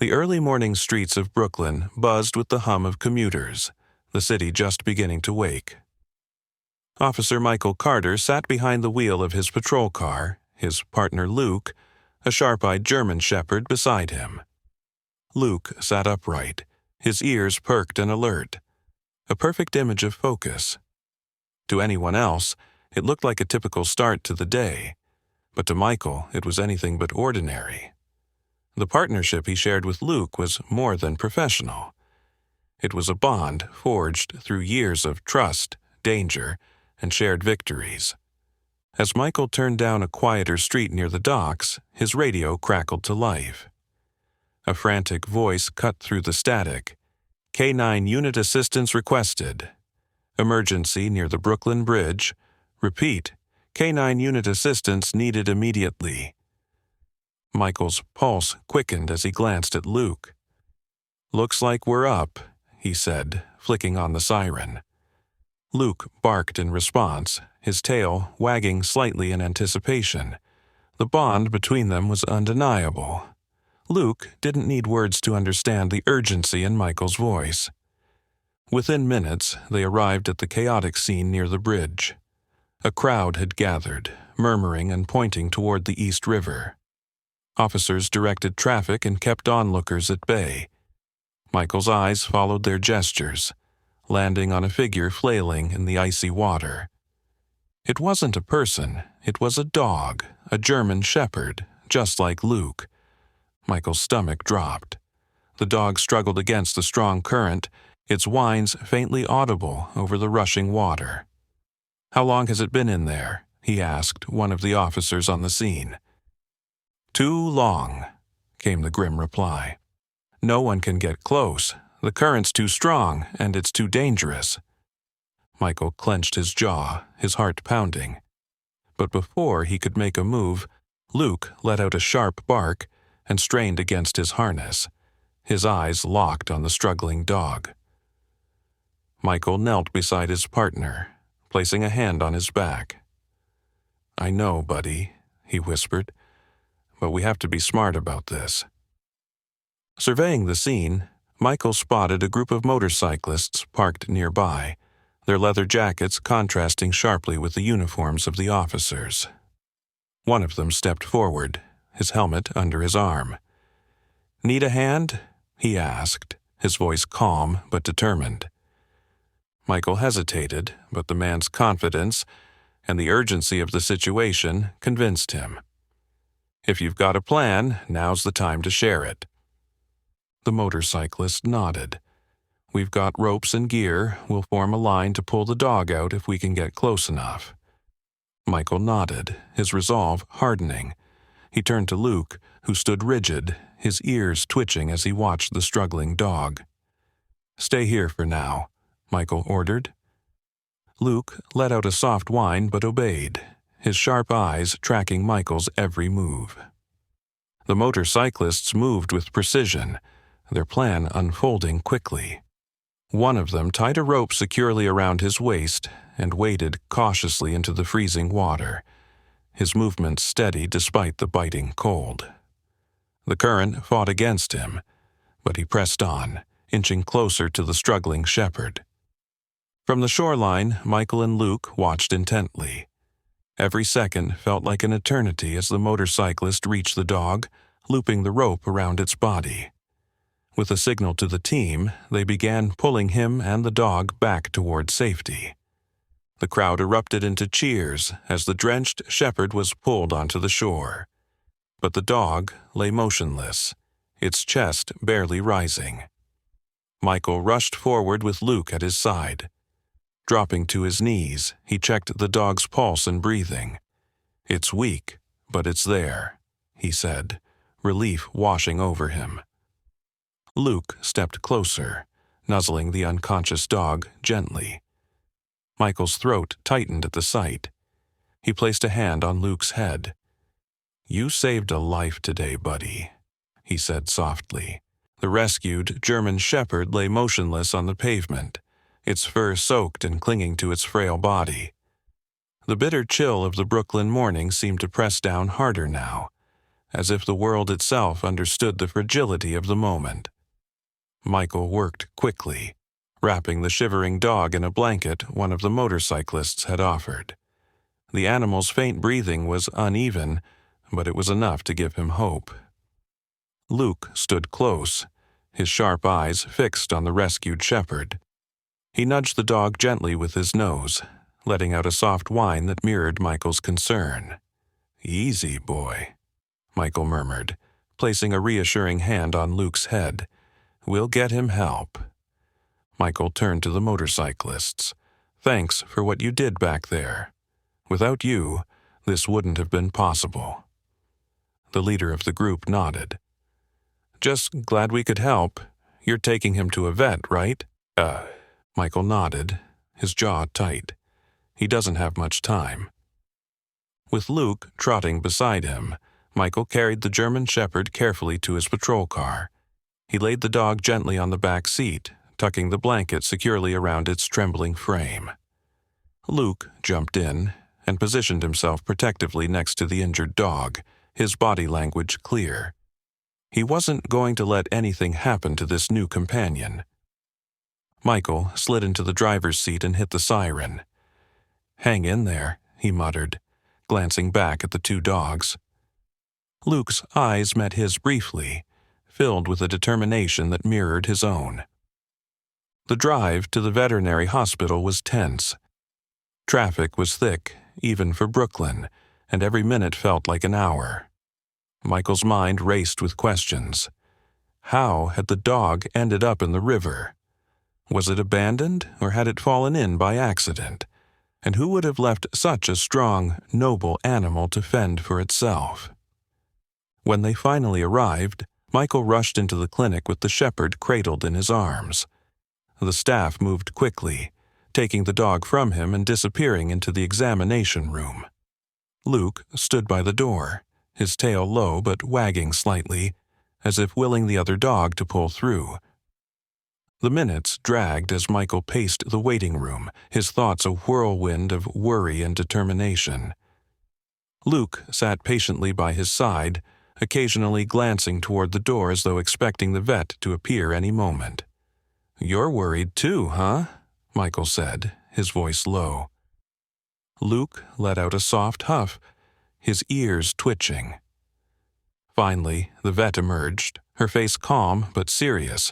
The early morning streets of Brooklyn buzzed with the hum of commuters, the city just beginning to wake. Officer Michael Carter sat behind the wheel of his patrol car, his partner Luke, a sharp-eyed German shepherd, beside him. Luke sat upright, his ears perked and alert, a perfect image of focus. To anyone else, it looked like a typical start to the day, but to Michael it was anything but ordinary. The partnership he shared with Luke was more than professional. It was a bond forged through years of trust, danger, and shared victories. As Michael turned down a quieter street near the docks, his radio crackled to life. A frantic voice cut through the static. Canine unit assistance requested. Emergency near the Brooklyn Bridge. Repeat, canine unit assistance needed immediately. Michael's pulse quickened as he glanced at Luke. "Looks like we're up," he said, flicking on the siren. Luke barked in response, his tail wagging slightly in anticipation. The bond between them was undeniable. Luke didn't need words to understand the urgency in Michael's voice. Within minutes, they arrived at the chaotic scene near the bridge. A crowd had gathered, murmuring and pointing toward the East River. Officers directed traffic and kept onlookers at bay. Michael's eyes followed their gestures, landing on a figure flailing in the icy water. It wasn't a person, it was a dog, a German shepherd, just like Luke. Michael's stomach dropped. The dog struggled against the strong current, its whines faintly audible over the rushing water. "How long has it been in there?" he asked one of the officers on the scene. "Too long," came the grim reply. "No one can get close. The current's too strong, and it's too dangerous." Michael clenched his jaw, his heart pounding. But before he could make a move, Luke let out a sharp bark and strained against his harness, his eyes locked on the struggling dog. Michael knelt beside his partner, placing a hand on his back. "I know, buddy," he whispered, "but we have to be smart about this." Surveying the scene, Michael spotted a group of motorcyclists parked nearby, their leather jackets contrasting sharply with the uniforms of the officers. One of them stepped forward, his helmet under his arm. "Need a hand?" he asked, his voice calm but determined. Michael hesitated, but the man's confidence and the urgency of the situation convinced him. "If you've got a plan, now's the time to share it." The motorcyclist nodded. "We've got ropes and gear. We'll form a line to pull the dog out if we can get close enough." Michael nodded, his resolve hardening. He turned to Luke, who stood rigid, his ears twitching as he watched the struggling dog. "Stay here for now," Michael ordered. Luke let out a soft whine but obeyed, his sharp eyes tracking Michael's every move. The motorcyclists moved with precision, their plan unfolding quickly. One of them tied a rope securely around his waist and waded cautiously into the freezing water, his movements steady despite the biting cold. The current fought against him, but he pressed on, inching closer to the struggling shepherd. From the shoreline, Michael and Luke watched intently. Every second felt like an eternity as the motorcyclist reached the dog, looping the rope around its body. With a signal to the team, they began pulling him and the dog back toward safety. The crowd erupted into cheers as the drenched shepherd was pulled onto the shore. But the dog lay motionless, its chest barely rising. Michael rushed forward with Luke at his side. Dropping to his knees, he checked the dog's pulse and breathing. "It's weak, but it's there," he said, relief washing over him. Luke stepped closer, nuzzling the unconscious dog gently. Michael's throat tightened at the sight. He placed a hand on Luke's head. "You saved a life today, buddy," he said softly. The rescued German shepherd lay motionless on the pavement, its fur soaked and clinging to its frail body. The bitter chill of the Brooklyn morning seemed to press down harder now, as if the world itself understood the fragility of the moment. Michael worked quickly, wrapping the shivering dog in a blanket one of the motorcyclists had offered. The animal's faint breathing was uneven, but it was enough to give him hope. Luke stood close, his sharp eyes fixed on the rescued shepherd. He nudged the dog gently with his nose, letting out a soft whine that mirrored Michael's concern. "Easy, boy," Michael murmured, placing a reassuring hand on Luke's head. "We'll get him help." Michael turned to the motorcyclists. "Thanks for what you did back there. Without you, this wouldn't have been possible." The leader of the group nodded. "Just glad we could help. You're taking him to a vet, right?" Michael nodded, his jaw tight. He doesn't have much time. With Luke trotting beside him, Michael carried the German shepherd carefully to his patrol car. He laid the dog gently on the back seat, tucking the blanket securely around its trembling frame. Luke jumped in and positioned himself protectively next to the injured dog, his body language clear. He wasn't going to let anything happen to this new companion. Michael slid into the driver's seat and hit the siren. "Hang in there," he muttered, glancing back at the two dogs. Luke's eyes met his briefly, filled with a determination that mirrored his own. The drive to the veterinary hospital was tense. Traffic was thick, even for Brooklyn, and every minute felt like an hour. Michael's mind raced with questions. How had the dog ended up in the river? Was it abandoned, or had it fallen in by accident? And who would have left such a strong, noble animal to fend for itself? When they finally arrived, Michael rushed into the clinic with the shepherd cradled in his arms. The staff moved quickly, taking the dog from him and disappearing into the examination room. Luke stood by the door, his tail low but wagging slightly, as if willing the other dog to pull through. The minutes dragged as Michael paced the waiting room, his thoughts a whirlwind of worry and determination. Luke sat patiently by his side, occasionally glancing toward the door as though expecting the vet to appear any moment. "You're worried too, huh?" Michael said, his voice low. Luke let out a soft huff, his ears twitching. Finally, the vet emerged, her face calm but serious.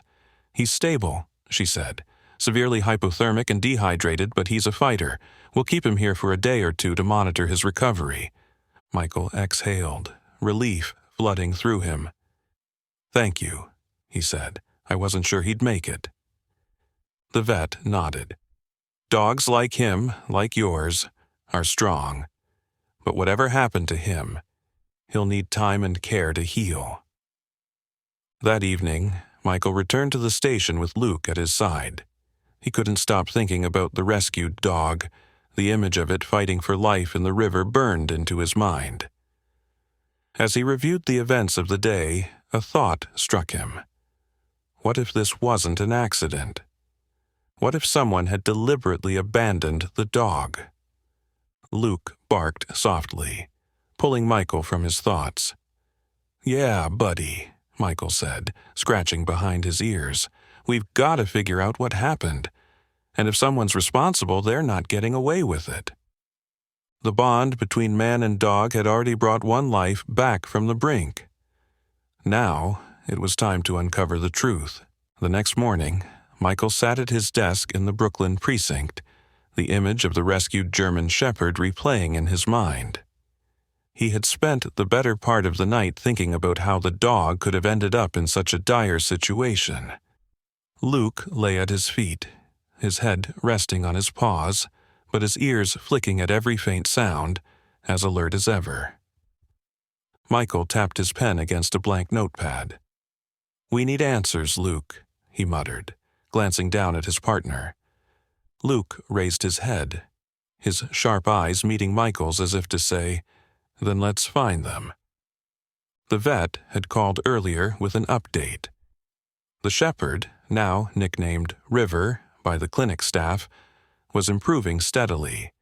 "He's stable," she said. "Severely hypothermic and dehydrated, but he's a fighter. We'll keep him here for a day or two to monitor his recovery." Michael exhaled, relief flooding through him. "Thank you," he said. "I wasn't sure he'd make it." The vet nodded. "Dogs like him, like yours, are strong. But whatever happened to him, he'll need time and care to heal." That evening, Michael returned to the station with Luke at his side. He couldn't stop thinking about the rescued dog. The image of it fighting for life in the river burned into his mind. As he reviewed the events of the day, a thought struck him. What if this wasn't an accident? What if someone had deliberately abandoned the dog? Luke barked softly, pulling Michael from his thoughts. "Yeah, buddy," Michael said, scratching behind his ears. "We've got to figure out what happened. And if someone's responsible, they're not getting away with it." The bond between man and dog had already brought one life back from the brink. Now, it was time to uncover the truth. The next morning, Michael sat at his desk in the Brooklyn precinct, the image of the rescued German shepherd replaying in his mind. He had spent the better part of the night thinking about how the dog could have ended up in such a dire situation. Luke lay at his feet, his head resting on his paws, but his ears flicking at every faint sound, as alert as ever. Michael tapped his pen against a blank notepad. "We need answers, Luke," he muttered, glancing down at his partner. Luke raised his head, his sharp eyes meeting Michael's as if to say, "Then let's find them." The vet had called earlier with an update. The shepherd, now nicknamed River by the clinic staff, was improving steadily.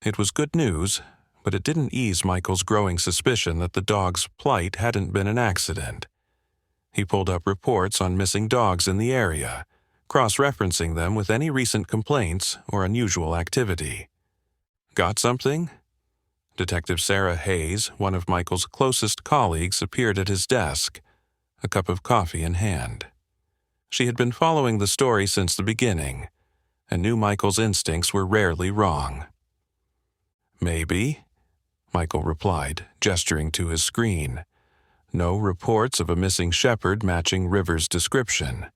It was good news, but it didn't ease Michael's growing suspicion that the dog's plight hadn't been an accident. He pulled up reports on missing dogs in the area, cross-referencing them with any recent complaints or unusual activity. Got something? Detective Sarah Hayes, one of Michael's closest colleagues, appeared at his desk, a cup of coffee in hand. She had been following the story since the beginning, and knew Michael's instincts were rarely wrong. Maybe, Michael replied, gesturing to his screen. No reports of a missing shepherd matching River's description.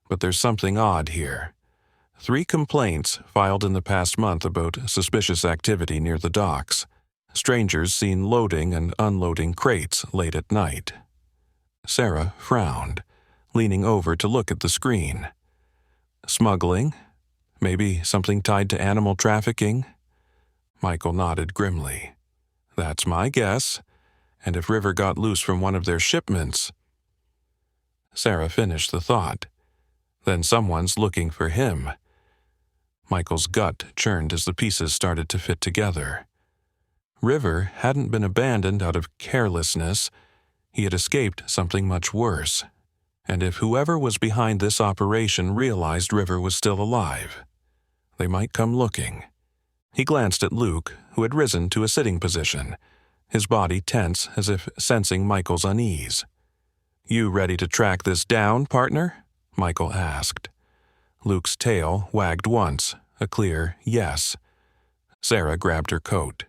But there's something odd here. 3 complaints filed in the past month about suspicious activity near the docks. Strangers seen loading and unloading crates late at night. Sarah frowned, leaning over to look at the screen. Smuggling? Maybe something tied to animal trafficking? Michael nodded grimly. That's my guess. And if River got loose from one of their shipments... Sarah finished the thought. Then someone's looking for him. Michael's gut churned as the pieces started to fit together. River hadn't been abandoned out of carelessness. He had escaped something much worse. And if whoever was behind this operation realized River was still alive, they might come looking. He glanced at Luke, who had risen to a sitting position, his body tense as if sensing Michael's unease. You ready to track this down, partner? Michael asked. Luke's tail wagged once, a clear yes. Sarah grabbed her coat.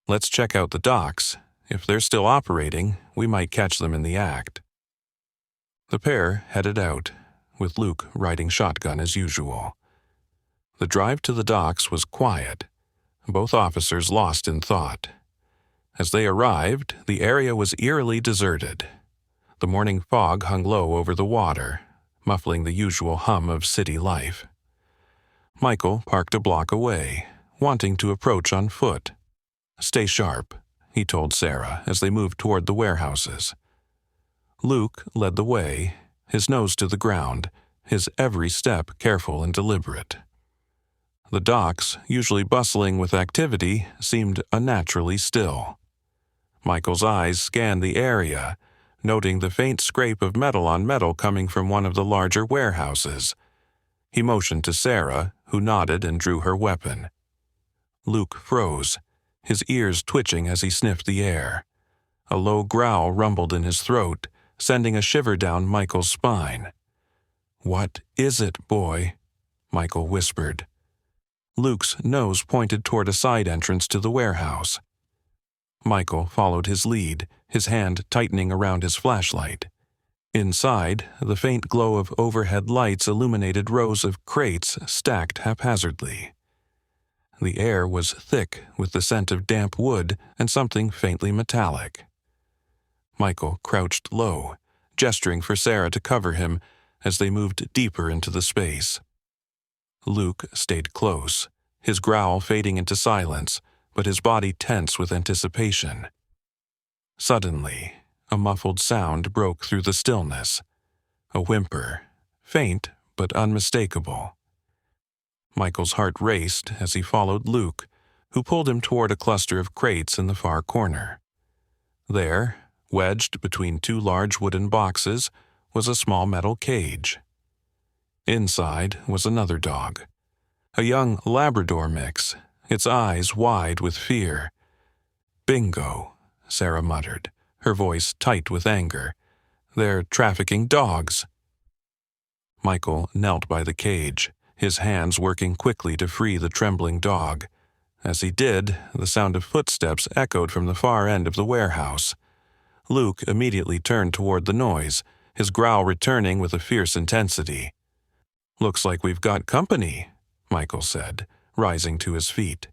Let's check out the docks. If they're still operating, we might catch them in the act. The pair headed out, with Luke riding shotgun as usual. The drive to the docks was quiet, both officers lost in thought. As they arrived, the area was eerily deserted. The morning fog hung low over the water, muffling the usual hum of city life. Michael parked a block away, wanting to approach on foot. Stay sharp, he told Sarah as they moved toward the warehouses. Luke led the way, his nose to the ground, his every step careful and deliberate. The docks, usually bustling with activity, seemed unnaturally still. Michael's eyes scanned the area, noting the faint scrape of metal on metal coming from one of the larger warehouses. He motioned to Sarah, who nodded and drew her weapon. Luke froze, his ears twitching as he sniffed the air. A low growl rumbled in his throat, sending a shiver down Michael's spine. "What is it, boy?" Michael whispered. Luke's nose pointed toward a side entrance to the warehouse. Michael followed his lead, his hand tightening around his flashlight. Inside, the faint glow of overhead lights illuminated rows of crates stacked haphazardly. The air was thick with the scent of damp wood and something faintly metallic. Michael crouched low, gesturing for Sarah to cover him as they moved deeper into the space. Luke stayed close, his growl fading into silence, but his body tense with anticipation. Suddenly, a muffled sound broke through the stillness. A whimper, faint but unmistakable. Michael's heart raced as he followed Luke, who pulled him toward a cluster of crates in the far corner. There, wedged between 2 large wooden boxes, was a small metal cage. Inside was another dog, a young Labrador mix, its eyes wide with fear. "Bingo," Sarah muttered, her voice tight with anger. "They're trafficking dogs." Michael knelt by the cage, his hands working quickly to free the trembling dog. As he did, the sound of footsteps echoed from the far end of the warehouse. Luke immediately turned toward the noise, his growl returning with a fierce intensity. "Looks like we've got company," Michael said, rising to his feet.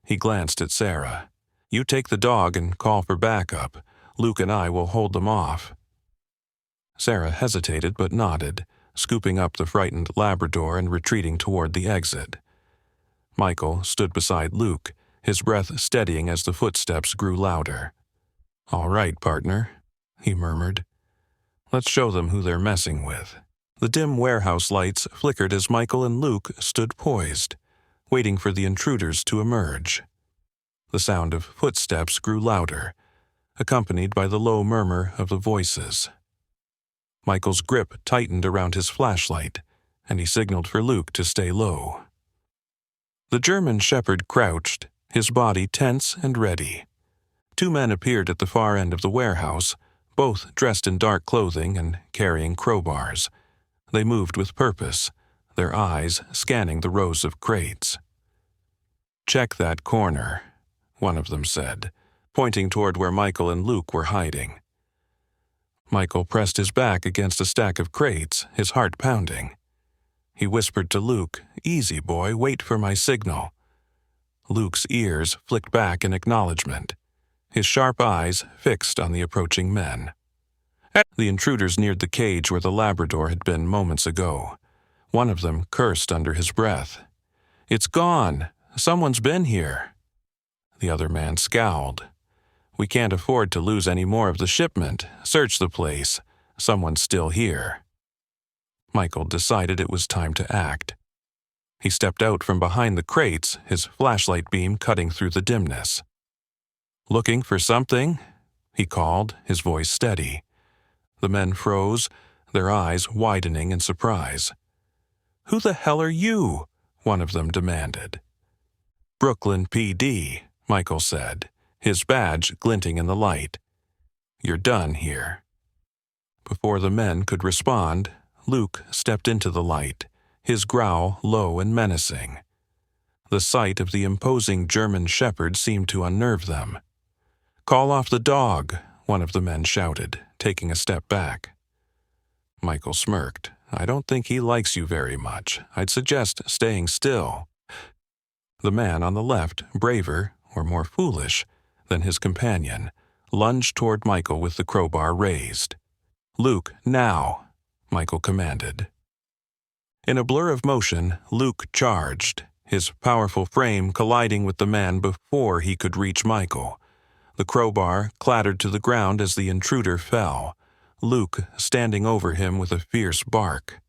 He glanced at Sarah. "You take the dog and call for backup. Luke and I will hold them off." Sarah hesitated but nodded, scooping up the frightened Labrador and retreating toward the exit. Michael stood beside Luke, his breath steadying as the footsteps grew louder. "All right, partner," he murmured. "Let's show them who they're messing with." The dim warehouse lights flickered as Michael and Luke stood poised, waiting for the intruders to emerge. The sound of footsteps grew louder, accompanied by the low murmur of the voices. Michael's grip tightened around his flashlight, and he signaled for Luke to stay low. The German shepherd crouched, his body tense and ready. Two men appeared at the far end of the warehouse, both dressed in dark clothing and carrying crowbars. They moved with purpose, their eyes scanning the rows of crates. "Check that corner," one of them said, pointing toward where Michael and Luke were hiding. Michael pressed his back against a stack of crates, his heart pounding. He whispered to Luke, "Easy, boy, wait for my signal." Luke's ears flicked back in acknowledgement, his sharp eyes fixed on the approaching men. The intruders neared the cage where the Labrador had been moments ago. One of them cursed under his breath. "It's gone! Someone's been here!" The other man scowled. "We can't afford to lose any more of the shipment. Search the place. Someone's still here." Michael decided it was time to act. He stepped out from behind the crates, his flashlight beam cutting through the dimness. "Looking for something?" he called, his voice steady. The men froze, their eyes widening in surprise. "Who the hell are you?" one of them demanded. "Brooklyn PD," Michael said, his badge glinting in the light. "You're done here." Before the men could respond, Luke stepped into the light, his growl low and menacing. The sight of the imposing German shepherd seemed to unnerve them. "Call off the dog," one of the men shouted, taking a step back. Michael smirked. "I don't think he likes you very much. I'd suggest staying still." The man on the left, braver, or more foolish, than his companion, lunged toward Michael with the crowbar raised. "Luke, now!" Michael commanded. In a blur of motion, Luke charged, his powerful frame colliding with the man before he could reach Michael. The crowbar clattered to the ground as the intruder fell, Luke standing over him with a fierce bark.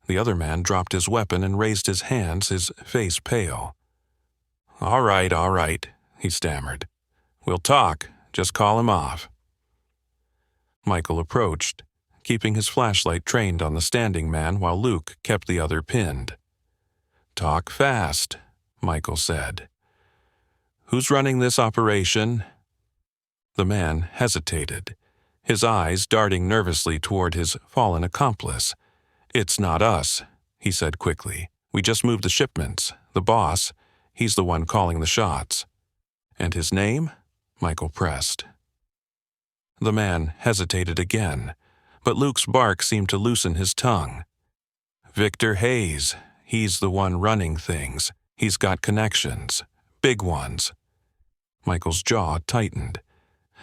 The other man dropped his weapon and raised his hands, his face pale. All right, he stammered. "We'll talk. Just call him off." Michael approached, keeping his flashlight trained on the standing man while Luke kept the other pinned. "Talk fast," Michael said. "Who's running this operation?" The man hesitated, his eyes darting nervously toward his fallen accomplice. "It's not us," he said quickly. "We just moved the shipments. The boss, he's the one calling the shots." "And his name?" Michael pressed. The man hesitated again, but Luke's bark seemed to loosen his tongue. "Victor Hayes. He's the one running things. He's got connections. Big ones." Michael's jaw tightened.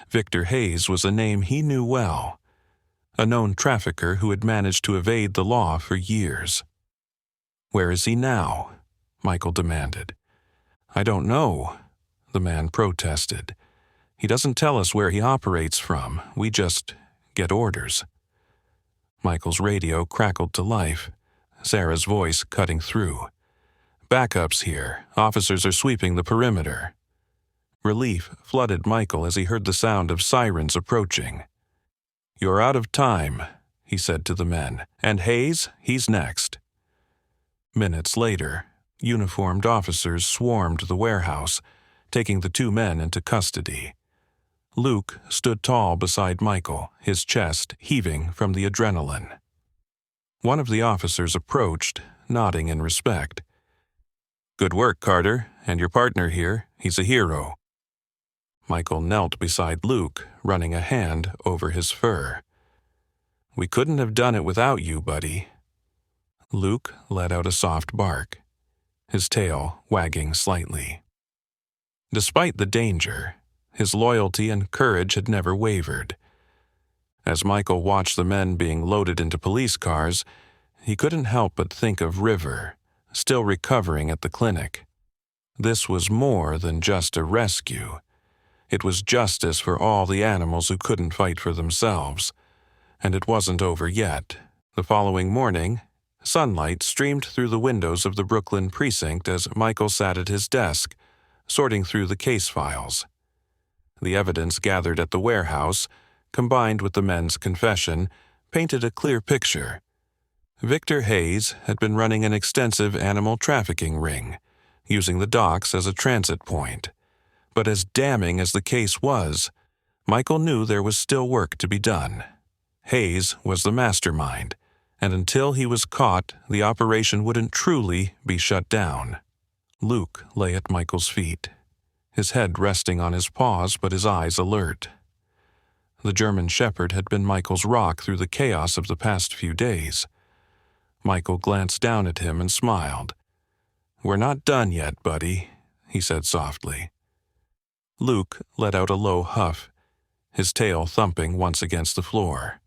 Victor Hayes was a name he knew well, a known trafficker who had managed to evade the law for years. "Where is he now?" Michael demanded. "I don't know," the man protested. "He doesn't tell us where he operates from. We just get orders." Michael's radio crackled to life, Sarah's voice cutting through. "Backup's here. Officers are sweeping the perimeter." Relief flooded Michael as he heard the sound of sirens approaching. "You're out of time," he said to the men. "And Hayes, he's next." Minutes later, uniformed officers swarmed the warehouse, taking the two men into custody. Luke stood tall beside Michael, his chest heaving from the adrenaline. One of the officers approached, nodding in respect. "Good work, Carter, and your partner here. He's a hero." Michael knelt beside Luke, running a hand over his fur. "We couldn't have done it without you, buddy." Luke let out a soft bark, his tail wagging slightly. Despite the danger, his loyalty and courage had never wavered. As Michael watched the men being loaded into police cars, he couldn't help but think of River, still recovering at the clinic. This was more than just a rescue. It was justice for all the animals who couldn't fight for themselves. And it wasn't over yet. The following morning, sunlight streamed through the windows of the Brooklyn precinct as Michael sat at his desk, sorting through the case files. The evidence gathered at the warehouse, combined with the men's confession, painted a clear picture. Victor Hayes had been running an extensive animal trafficking ring, using the docks as a transit point. But as damning as the case was, Michael knew there was still work to be done. Hayes was the mastermind, and until he was caught, the operation wouldn't truly be shut down. Luke lay at Michael's feet, his head resting on his paws but his eyes alert. The German Shepherd had been Michael's rock through the chaos of the past few days. Michael glanced down at him and smiled. "We're not done yet, buddy," he said softly. Luke let out a low huff, his tail thumping once against the floor.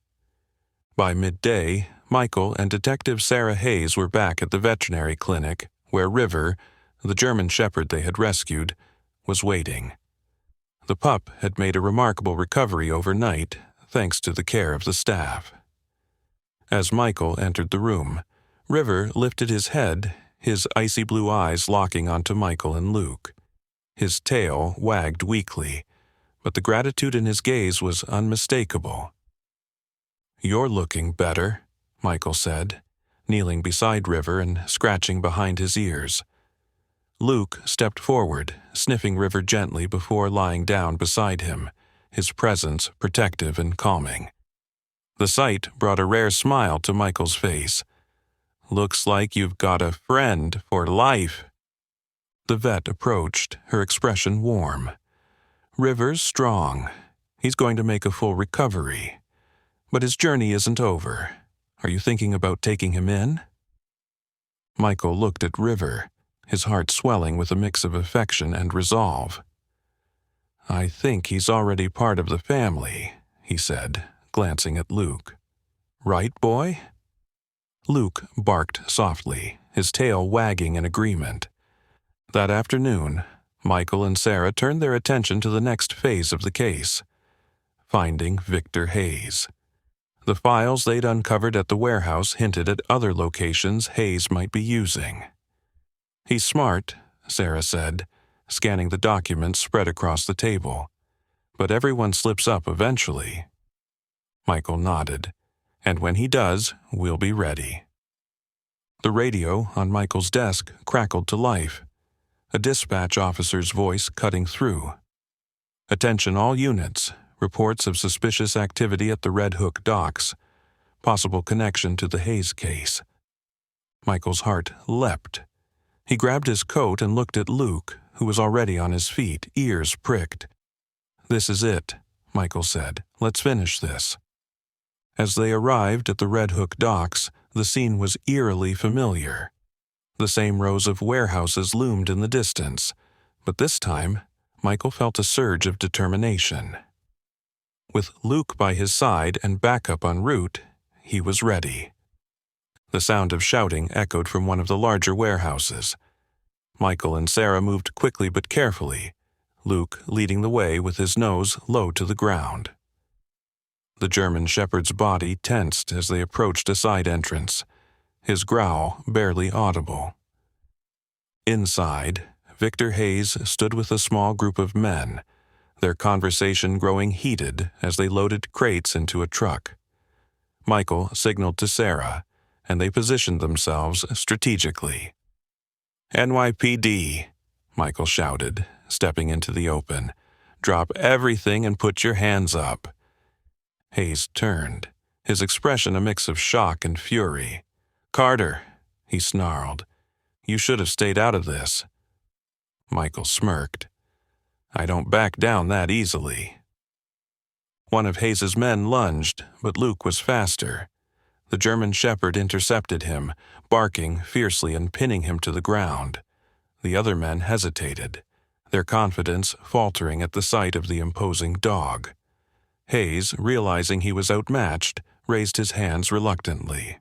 By midday, Michael and Detective Sarah Hayes were back at the veterinary clinic where River, the German Shepherd they had rescued, was waiting. The pup had made a remarkable recovery overnight, thanks to the care of the staff. As Michael entered the room, River lifted his head, his icy blue eyes locking onto Michael and Luke. His tail wagged weakly, but the gratitude in his gaze was unmistakable. "You're looking better," Michael said, kneeling beside River and scratching behind his ears. Luke stepped forward, sniffing River gently before lying down beside him, his presence protective and calming. The sight brought a rare smile to Michael's face. "Looks like you've got a friend for life." The vet approached, her expression warm. "River's strong. He's going to make a full recovery. But his journey isn't over. Are you thinking about taking him in?" Michael looked at River, his heart swelling with a mix of affection and resolve. "I think he's already part of the family," he said, glancing at Luke. "Right, boy?" Luke barked softly, his tail wagging in agreement. That afternoon, Michael and Sarah turned their attention to the next phase of the case, finding Victor Hayes. The files they'd uncovered at the warehouse hinted at other locations Hayes might be using. "He's smart," Sarah said, scanning the documents spread across the table. "But everyone slips up eventually." Michael nodded. "And when he does, we'll be ready." The radio on Michael's desk crackled to life, a dispatch officer's voice cutting through. "Attention all units. Reports of suspicious activity at the Red Hook docks. Possible connection to the Hayes case." Michael's heart leapt. He grabbed his coat and looked at Luke, who was already on his feet, ears pricked. "This is it," Michael said. "Let's finish this." As they arrived at the Red Hook docks, the scene was eerily familiar. The same rows of warehouses loomed in the distance, but this time, Michael felt a surge of determination. With Luke by his side and backup en route, he was ready. The sound of shouting echoed from one of the larger warehouses. Michael and Sarah moved quickly but carefully, Luke leading the way with his nose low to the ground. The German Shepherd's body tensed as they approached a side entrance, his growl barely audible. Inside, Victor Hayes stood with a small group of men, their conversation growing heated as they loaded crates into a truck. Michael signaled to Sarah, and they positioned themselves strategically. "NYPD," Michael shouted, stepping into the open. "Drop everything and put your hands up." Hayes turned, his expression a mix of shock and fury. "Carter," he snarled, "you should have stayed out of this." Michael smirked. "I don't back down that easily." One of Hayes's men lunged, but Luke was faster. The German Shepherd intercepted him, barking fiercely and pinning him to the ground. The other men hesitated, their confidence faltering at the sight of the imposing dog. Hayes, realizing he was outmatched, raised his hands reluctantly.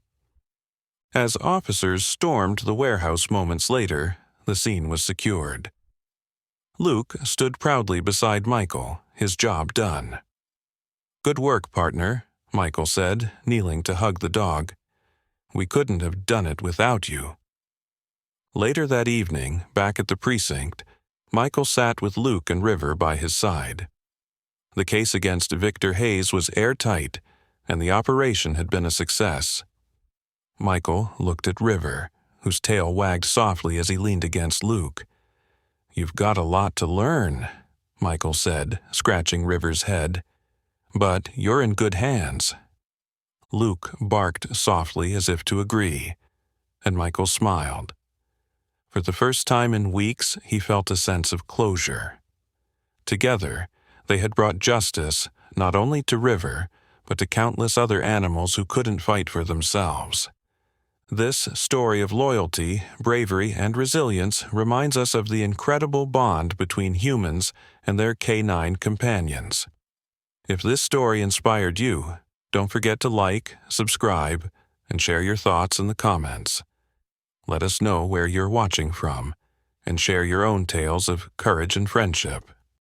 As officers stormed the warehouse moments later, the scene was secured. Luke stood proudly beside Michael, his job done. "Good work, partner," Michael said, kneeling to hug the dog. "We couldn't have done it without you." Later that evening, back at the precinct, Michael sat with Luke and River by his side. The case against Victor Hayes was airtight, and the operation had been a success. Michael looked at River, whose tail wagged softly as he leaned against Luke. "You've got a lot to learn," Michael said, scratching River's head. "But you're in good hands." Luke barked softly as if to agree, and Michael smiled. For the first time in weeks, he felt a sense of closure. Together, they had brought justice not only to River, but to countless other animals who couldn't fight for themselves. This story of loyalty, bravery, and resilience reminds us of the incredible bond between humans and their canine companions. If this story inspired you, don't forget to like, subscribe, and share your thoughts in the comments. Let us know where you're watching from, and share your own tales of courage and friendship.